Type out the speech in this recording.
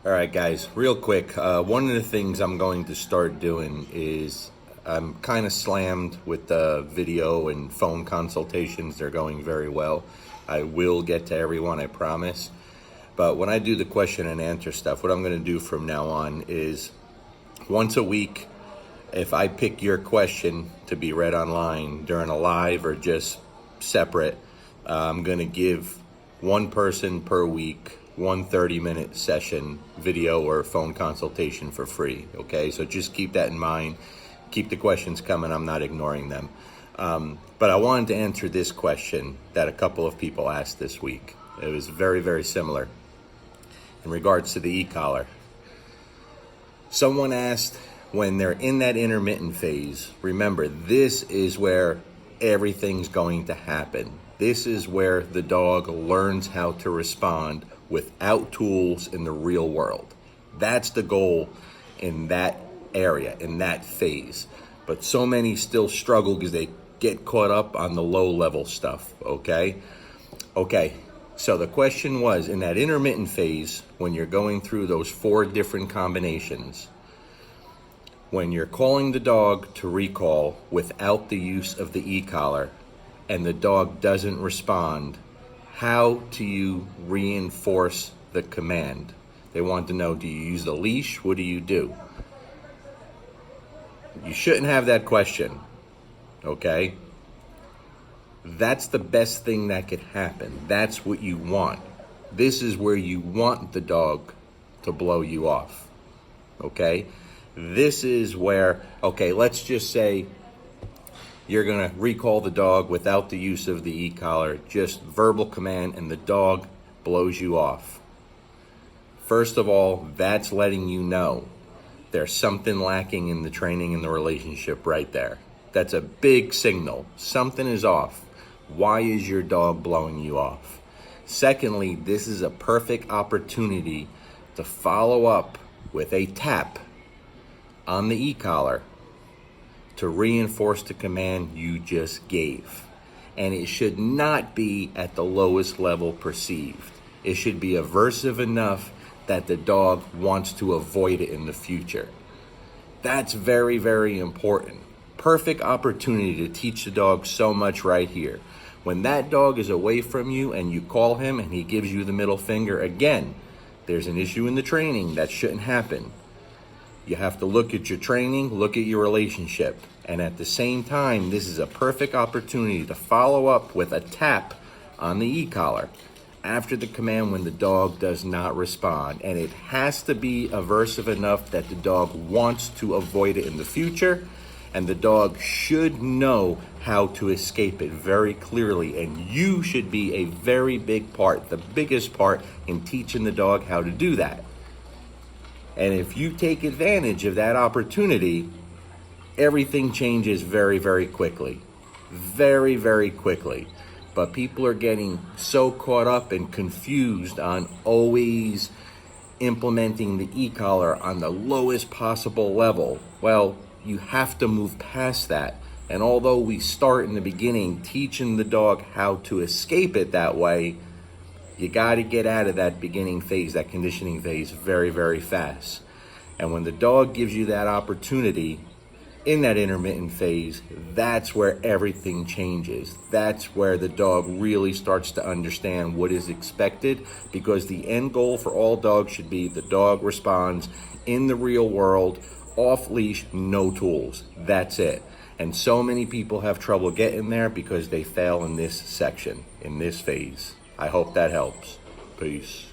All right, guys, real quick. One of the things I'm going to start doing is I'm kind of slammed with the video and phone consultations. They're going very well. I will get to everyone, I promise. But when I do the question and answer stuff, what I'm going to do from now on is once a week, if I pick your question to be read online during a live or just separate, I'm going to give one person per week one 30-minute session, video or phone consultation for free. Okay, so just keep that in mind. Keep the questions coming. I'm not ignoring them. But I wanted to answer this question that a couple of people asked this week. It was very, very similar in regards to the e-collar. Someone asked, when they're in that intermittent phase, remember, this is where everything's going to happen. This is where the dog learns how to respond without tools in the real world. That's the goal in that area, in that phase. But so many still struggle because they get caught up on the low level stuff, okay? Okay, so the question was, in that intermittent phase, when you're going through those 4 different combinations, when you're calling the dog to recall without the use of the e-collar and the dog doesn't respond, how do you reinforce the command? They want to know, do you use the leash? What do you do? You shouldn't have that question, okay? That's the best thing that could happen. That's what you want. This is where you want the dog to blow you off, okay? This is where, okay, let's just say you're going to recall the dog without the use of the e-collar, just verbal command, and the dog blows you off. First of all, that's letting you know there's something lacking in the training and the relationship right there. That's a big signal. Something is off. Why is your dog blowing you off? Secondly, this is a perfect opportunity to follow up with a tap on the e-collar to reinforce the command you just gave. And it should not be at the lowest level perceived. It should be aversive enough that the dog wants to avoid it in the future. That's very, very important. Perfect opportunity to teach the dog so much right here. When that dog is away from you and you call him and he gives you the middle finger, again, there's an issue in the training that shouldn't happen. You have to look at your training, look at your relationship. And at the same time, this is a perfect opportunity to follow up with a tap on the e-collar after the command when the dog does not respond. And it has to be aversive enough that the dog wants to avoid it in the future. And the dog should know how to escape it very clearly. And you should be a very big part, the biggest part in teaching the dog how to do that. And if you take advantage of that opportunity, everything changes very, very quickly. Very, very quickly. But people are getting so caught up and confused on always implementing the e-collar on the lowest possible level. Well, you have to move past that. And although we start in the beginning teaching the dog how to escape it that way, you got to get out of that beginning phase, that conditioning phase, very, very fast. And when the dog gives you that opportunity in that intermittent phase, that's where everything changes. That's where the dog really starts to understand what is expected, because the end goal for all dogs should be the dog responds in the real world, off leash, no tools. That's it. And so many people have trouble getting there because they fail in this section, in this phase. I hope that helps. Peace.